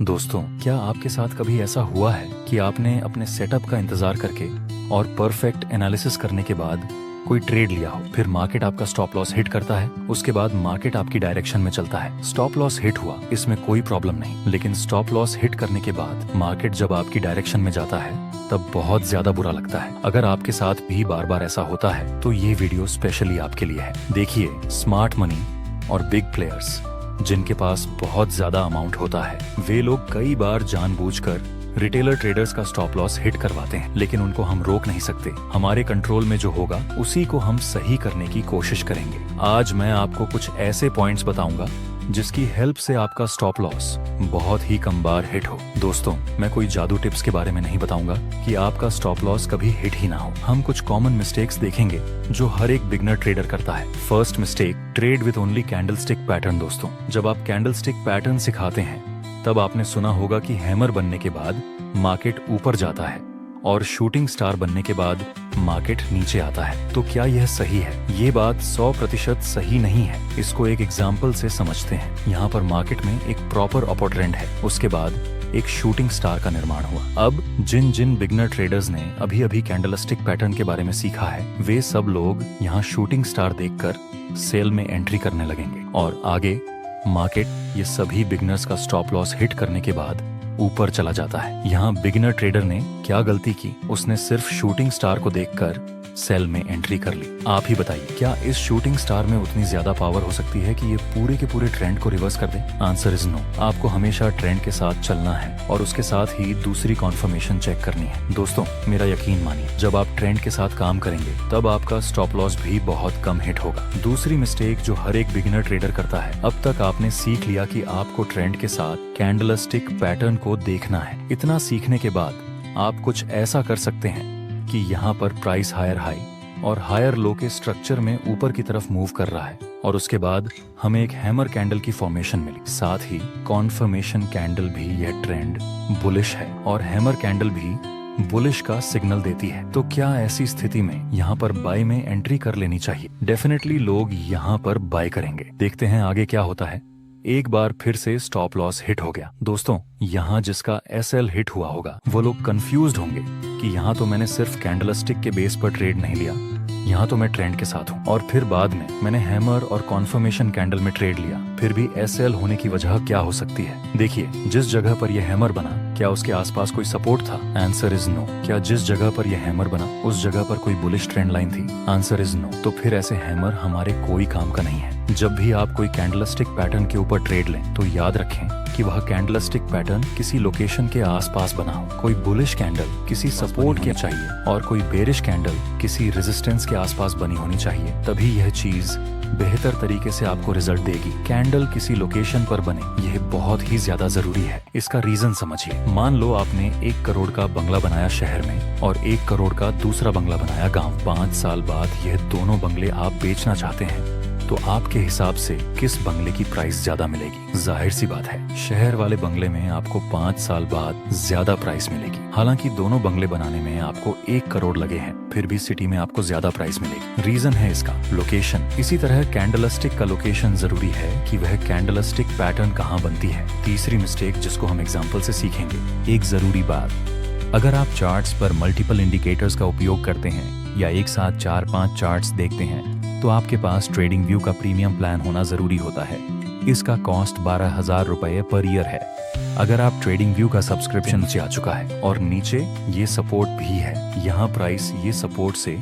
दोस्तों, क्या आपके साथ कभी ऐसा हुआ है कि आपने अपने सेटअप का इंतजार करके और परफेक्ट एनालिसिस करने के बाद कोई ट्रेड लिया हो, फिर मार्केट आपका स्टॉप लॉस हिट करता है, उसके बाद मार्केट आपकी डायरेक्शन में चलता है। स्टॉप लॉस हिट हुआ, इसमें कोई प्रॉब्लम नहीं, लेकिन स्टॉप लॉस हिट करने के बाद मार्केट जब आपकी डायरेक्शन में जाता है तब बहुत ज्यादा बुरा लगता है। अगर आपके साथ भी बार बार ऐसा होता है तो ये वीडियो स्पेशली आपके लिए है। देखिए, स्मार्ट मनी और बिग प्लेयर्स जिनके पास बहुत ज्यादा अमाउंट होता है, वे लोग कई बार जानबूझकर रिटेलर ट्रेडर्स का स्टॉप लॉस हिट करवाते हैं, लेकिन उनको हम रोक नहीं सकते। हमारे कंट्रोल में जो होगा उसी को हम सही करने की कोशिश करेंगे। आज मैं आपको कुछ ऐसे पॉइंट्स बताऊंगा जिसकी हेल्प से आपका स्टॉप लॉस बहुत ही कम बार हिट हो। दोस्तों, मैं कोई जादू टिप्स के बारे में नहीं बताऊंगा कि आपका स्टॉप लॉस कभी हिट ही ना हो। हम कुछ कॉमन मिस्टेक्स देखेंगे जो हर एक बिगनर ट्रेडर करता है। First mistake, trade with only candlestick pattern. दोस्तों, जब आप कैंडलस्टिक पैटर्न सिखाते हैं तब आपने सुना होगा कि हैमर बनने के बाद मार्केट ऊपर जाता है और शूटिंग स्टार बनने के बाद मार्केट नीचे आता है। तो क्या यह सही है? ये बात 100% सही नहीं है। इसको एक एग्जाम्पल से समझते हैं। यहाँ पर मार्केट में एक प्रॉपर अपर ट्रेंड है, उसके बाद एक शूटिंग स्टार का निर्माण हुआ। अब जिन जिन बिगनर ट्रेडर्स ने अभी अभी कैंडलस्टिक पैटर्न के बारे में सीखा है, वे सब लोग यहाँ शूटिंग स्टार देखकर सेल में एंट्री करने लगेंगे और आगे मार्केट ये सभी बिगनर्स का स्टॉप लॉस हिट करने के बाद ऊपर चला जाता है। यहाँ बिगिनर ट्रेडर ने क्या गलती की? उसने सिर्फ शूटिंग स्टार को देखकर सेल में एंट्री कर ली। आप ही बताइए, क्या इस शूटिंग स्टार में उतनी ज्यादा पावर हो सकती है कि ये पूरे के पूरे ट्रेंड को रिवर्स कर दे? Answer is no. आपको हमेशा ट्रेंड के साथ चलना है और उसके साथ ही दूसरी कॉन्फर्मेशन चेक करनी है। दोस्तों, मेरा यकीन मानिए, जब आप ट्रेंड के साथ काम करेंगे तब आपका स्टॉप लॉस भी बहुत कम हिट होगा। दूसरी मिस्टेक जो हर एक बिगिनर ट्रेडर करता है, अब तक आपने सीख लिया कि आपको ट्रेंड के साथ कैंडलस्टिक पैटर्न को देखना है। इतना सीखने के बाद आप कुछ ऐसा कर सकते हैं कि यहाँ पर प्राइस हायर हाई और हायर लो के स्ट्रक्चर में ऊपर की तरफ मूव कर रहा है और उसके बाद हमें एक हैमर कैंडल की फॉर्मेशन मिली। साथ ही कॉन्फर्मेशन कैंडल भी यह ट्रेंड बुलिश है और हैमर कैंडल भी बुलिश का सिग्नल देती है। तो क्या ऐसी स्थिति में यहाँ पर बाय में एंट्री कर लेनी चाहिए? डेफिनेटली लोग यहाँ पर बाय करेंगे। देखते हैं आगे क्या होता है। एक बार फिर से स्टॉप लॉस हिट हो गया। दोस्तों, यहाँ जिसका एसएल हिट हुआ होगा वो लोग कंफ्यूज्ड होंगे कि यहाँ तो मैंने सिर्फ कैंडलस्टिक के बेस पर ट्रेड नहीं लिया, यहाँ तो मैं ट्रेंड के साथ हूँ, और फिर बाद में मैंने हैमर और कॉन्फर्मेशन कैंडल में ट्रेड लिया। फिर भी एसएल होने की वजह क्या हो सकती है? देखिए, जिस जगह पर यह हैमर बना, क्या उसके आसपास कोई सपोर्ट था? Answer is no. क्या जिस जगह पर यह हैमर बना उस जगह पर कोई बुलिश ट्रेंड लाइन थी? Answer is no. तो फिर ऐसे हैमर हमारे कोई काम का नहीं है। जब भी आप कोई कैंडलस्टिक पैटर्न के ऊपर ट्रेड लें तो याद रखें कि वह कैंडलस्टिक पैटर्न किसी लोकेशन के आसपास बना हो। कोई बुलिश कैंडल किसी सपोर्ट के चाहिए और कोई बेरिश कैंडल किसी रेजिस्टेंस के आसपास बनी होनी चाहिए, तभी यह चीज बेहतर तरीके से आपको रिजल्ट देगी। कैंडल किसी लोकेशन पर बने, यह बहुत ही ज्यादा जरूरी है। इसका रीजन समझिए। मान लो आपने 1 करोड़ का बंगला बनाया शहर में और 1 करोड़ का दूसरा बंगला बनाया गांव। 5 साल बाद यह दोनों बंगले आप बेचना चाहते हैं, तो आपके हिसाब से किस बंगले की प्राइस ज्यादा मिलेगी? जाहिर सी बात है, शहर वाले बंगले में आपको 5 साल बाद ज्यादा प्राइस मिलेगी। हालांकि दोनों बंगले बनाने में आपको 1 करोड़ लगे हैं, फिर भी सिटी में आपको ज्यादा प्राइस मिलेगी। रीजन है इसका लोकेशन। इसी तरह कैंडलस्टिक का लोकेशन जरूरी है कि वह कैंडलस्टिक पैटर्न कहाँ बनती है। तीसरी मिस्टेक जिसको हम एग्जाम्पल से सीखेंगे, एक जरूरी बात, अगर आप चार्ट्स पर मल्टीपल इंडिकेटर्स का उपयोग करते हैं या एक साथ 4-5 चार्ट्स देखते हैं तो आपके पास ट्रेडिंग व्यू का प्रीमियम प्लान होना जरूरी होता है। इसका कॉस्ट 12,000 रुपए पर ईयर है। अगर आप ट्रेडिंग व्यू का सब्सक्रिप्शन नीचे आ चुका है और नीचे ये सपोर्ट भी है, यहाँ प्राइस ये सपोर्ट से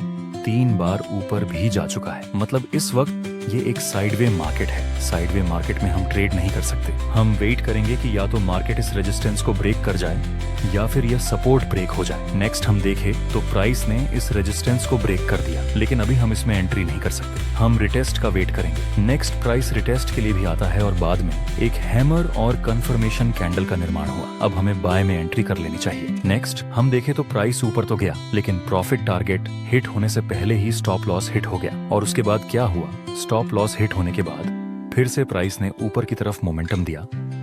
3 बार ऊपर भी जा चुका है, मतलब इस वक्त ये एक साइडवे मार्केट है। साइडवे मार्केट में हम ट्रेड नहीं कर सकते। हम वेट करेंगे कि या तो मार्केट इस रेजिस्टेंस को ब्रेक कर जाए या फिर यह सपोर्ट ब्रेक हो जाए। नेक्स्ट हम देखें तो प्राइस ने इस रेजिस्टेंस को ब्रेक कर दिया, लेकिन अभी हम इसमें एंट्री नहीं कर सकते। हम रिटेस्ट का वेट करेंगे। नेक्स्ट प्राइस रिटेस्ट के लिए भी आता है और बाद में एक हैमर और कंफर्मेशन कैंडल का निर्माण हुआ। अब हमें बाय में एंट्री कर लेनी चाहिए। नेक्स्ट हम देखें तो प्राइस ऊपर तो गया, लेकिन प्रॉफिट टारगेट हिट होने से पहले ही स्टॉप लॉस हिट हो गया। और उसके बाद क्या हुआ? स्टॉप लॉस हिट होने के बाद फिर से प्राइस ने ऊपर की तरफ मोमेंटम दिया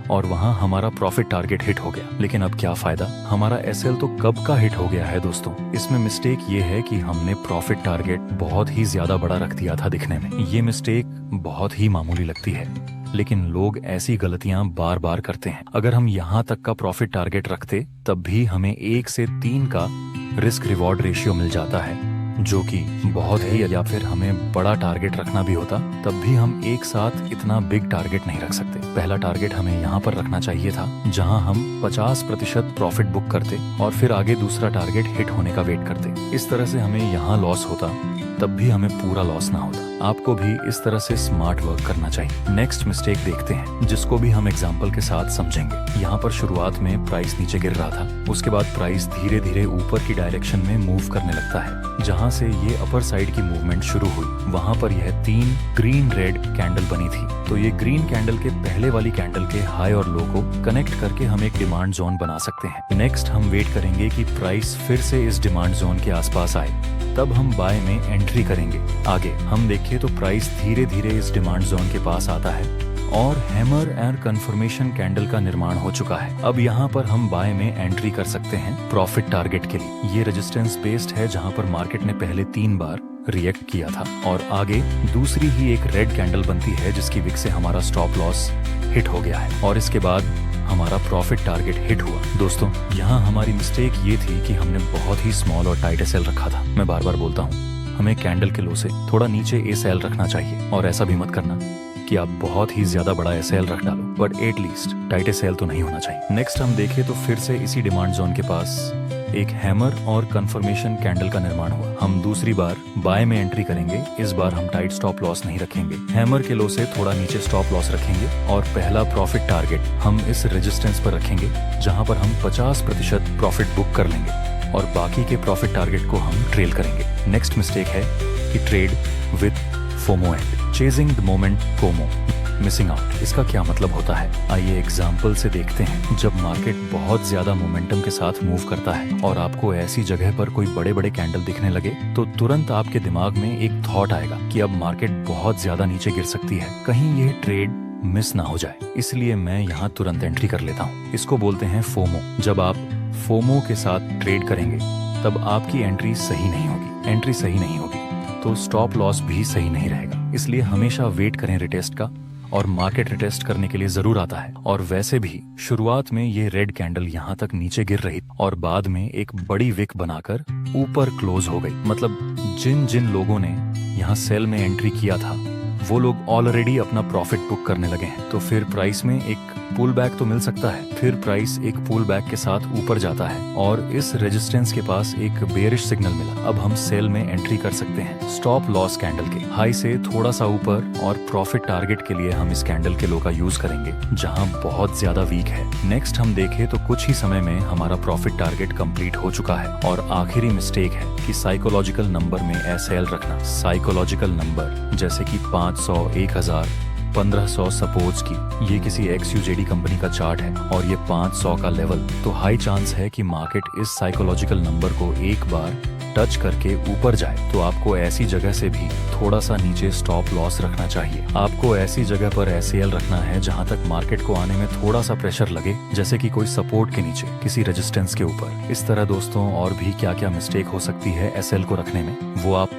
और वहां हमारा प्रॉफिट टारगेट हिट हो गया। लेकिन अब क्या फायदा? हमारा एसएल तो कब का हिट हो गया है। दोस्तों, इसमें मिस्टेक ये है कि हमने प्रॉफिट टारगेट बहुत ही ज्यादा बड़ा रख दिया था दिखने में। ये मिस्टेक बहुत ही मामूली लगती है, लेकिन लोग ऐसी गलतियां बार बार करते हैं। अगर हम यहाँ तक का प्रॉफिट टारगेट रखते तब भी हमें 1 से 3 का रिस्क रिवॉर्ड रेशियो मिल जाता है, जो कि बहुत ही, या फिर हमें बड़ा टारगेट रखना भी होता तब भी हम एक साथ इतना बिग टारगेट नहीं रख सकते। पहला टारगेट हमें यहाँ पर रखना चाहिए था जहाँ हम 50% प्रॉफिट बुक करते और फिर आगे दूसरा टारगेट हिट होने का वेट करते। इस तरह से हमें यहाँ लॉस होता तब भी हमें पूरा लॉस ना होता। आपको भी इस तरह से स्मार्ट वर्क करना चाहिए। नेक्स्ट मिस्टेक देखते हैं, जिसको भी हम एग्जांपल के साथ समझेंगे। यहाँ पर शुरुआत में प्राइस नीचे गिर रहा था, उसके बाद प्राइस धीरे धीरे ऊपर की डायरेक्शन में मूव करने लगता है। जहाँ से ये अपर साइड की मूवमेंट शुरू हुई वहाँ पर यह 3 ग्रीन रेड कैंडल बनी थी। तो ये ग्रीन कैंडल के पहले वाली कैंडल के हाई और लो को कनेक्ट करके हम एक डिमांड जोन बना सकते हैं। नेक्स्ट हम वेट करेंगे कि प्राइस फिर से इस डिमांड जोन के आसपास आए, तब हम बाय में एंट्री करेंगे। आगे हम देखिए तो प्राइस धीरे धीरे इस डिमांड जोन के पास आता है और हैमर एंड कंफर्मेशन कैंडल का निर्माण हो चुका है। अब यहाँ पर हम बाय में एंट्री कर सकते हैं प्रॉफिट टारगेट के लिए। ये रेजिस्टेंस बेस्ड है जहाँ पर मार्केट ने पहले 3 बार रिएक्ट किया था और आगे दूसरी ही एक रेड कैंडल बनती है जिसकी विक से हमारा स्टॉप लॉस हिट हो गया है और इसके बाद हमारा प्रॉफिट टारगेट हिट हुआ। दोस्तों, यहाँ हमारी मिस्टेक ये थी कि हमने बहुत ही स्मॉल और टाइट एसएल रखा था। मैं बार बार बोलता हूँ, हमें कैंडल के लो से थोड़ा नीचे एसएल रखना चाहिए और ऐसा भी मत करना कि आप बहुत ही ज्यादा बड़ा एसएल रख डालो, बट एटलीस्ट टाइट एसएल तो नहीं होना चाहिए। नेक्स्ट हम देखें तो फिर से इसी डिमांड जोन के पास एक हैमर और कंफर्मेशन कैंडल का निर्माण हुआ। हम दूसरी बार बाय में एंट्री करेंगे। इस बार हम टाइट स्टॉप लॉस नहीं रखेंगे, हैमर के लो से थोड़ा नीचे स्टॉप लॉस रखेंगे और पहला प्रॉफिट टारगेट हम इस रेजिस्टेंस पर रखेंगे जहां पर हम 50% प्रॉफिट बुक कर लेंगे और बाकी के प्रॉफिट टारगेट को हम ट्रेल करेंगे। नेक्स्ट मिस्टेक है कि trade with FOMO and chasing the moment FOMO, missing out. इसका क्या मतलब होता है, आइए एग्जाम्पल से देखते हैं। जब मार्केट बहुत ज्यादा मोमेंटम के साथ मूव करता है और आपको ऐसी जगह पर कोई बड़े बड़े कैंडल दिखने लगे तो तुरंत आपके दिमाग में एक थॉट आएगा कि अब मार्केट बहुत ज्यादा नीचे गिर सकती है, कहीं यह ट्रेड मिस ना हो जाए, इसलिए मैं यहाँ तुरंत एंट्री कर लेता हूँ। इसको बोलते हैं फोमो। जब आप फोमो के साथ ट्रेड करेंगे तब आपकी एंट्री सही नहीं होगी। एंट्री सही नहीं होगी तो स्टॉप लॉस भी सही नहीं रहेगा। इसलिए हमेशा वेट करें रिटेस्ट का, और मार्केट रिटेस्ट करने के लिए जरूर आता है। और वैसे भी शुरुआत में ये रेड कैंडल यहाँ तक नीचे गिर रही और बाद में एक बड़ी विक बनाकर ऊपर क्लोज हो गई। मतलब जिन जिन लोगों ने यहाँ सेल में एंट्री किया था वो लोग ऑलरेडी अपना प्रॉफिट बुक करने लगे हैं। तो फिर प्राइस में एक पुल बैक तो मिल सकता है, फिर प्राइस एक पुल बैक के साथ ऊपर जाता है और इस रेजिस्टेंस के पास एक बेरिश सिग्नल मिला। अब हम सेल में एंट्री कर सकते हैं स्टॉप लॉस कैंडल के हाई से थोड़ा सा ऊपर, और प्रॉफिट टारगेट के लिए हम इस कैंडल के लो का यूज करेंगे जहां बहुत ज्यादा वीक है। नेक्स्ट हम देखें तो कुछ ही समय में हमारा प्रॉफिट टारगेट कंप्लीट हो चुका है। और आखिरी मिस्टेक है कि साइकोलॉजिकल नंबर में एसएल रखना। साइकोलॉजिकल नंबर जैसे कि 500, 1000, 1500 सपोज की ये किसी XUJD कंपनी का चार्ट है और ये 500 का लेवल, तो हाई चांस है कि मार्केट इस साइकोलॉजिकल नंबर को एक बार टच करके ऊपर जाए। तो आपको ऐसी जगह से भी थोड़ा सा नीचे स्टॉप लॉस रखना चाहिए। आपको ऐसी जगह पर SAL रखना है जहां तक मार्केट को आने में थोड़ा सा प्रेशर लगे, जैसे कि कोई सपोर्ट के नीचे, किसी रेजिस्टेंस के ऊपर। इस तरह दोस्तों और भी क्या क्या मिस्टेक हो सकती है SL को रखने में, वो आप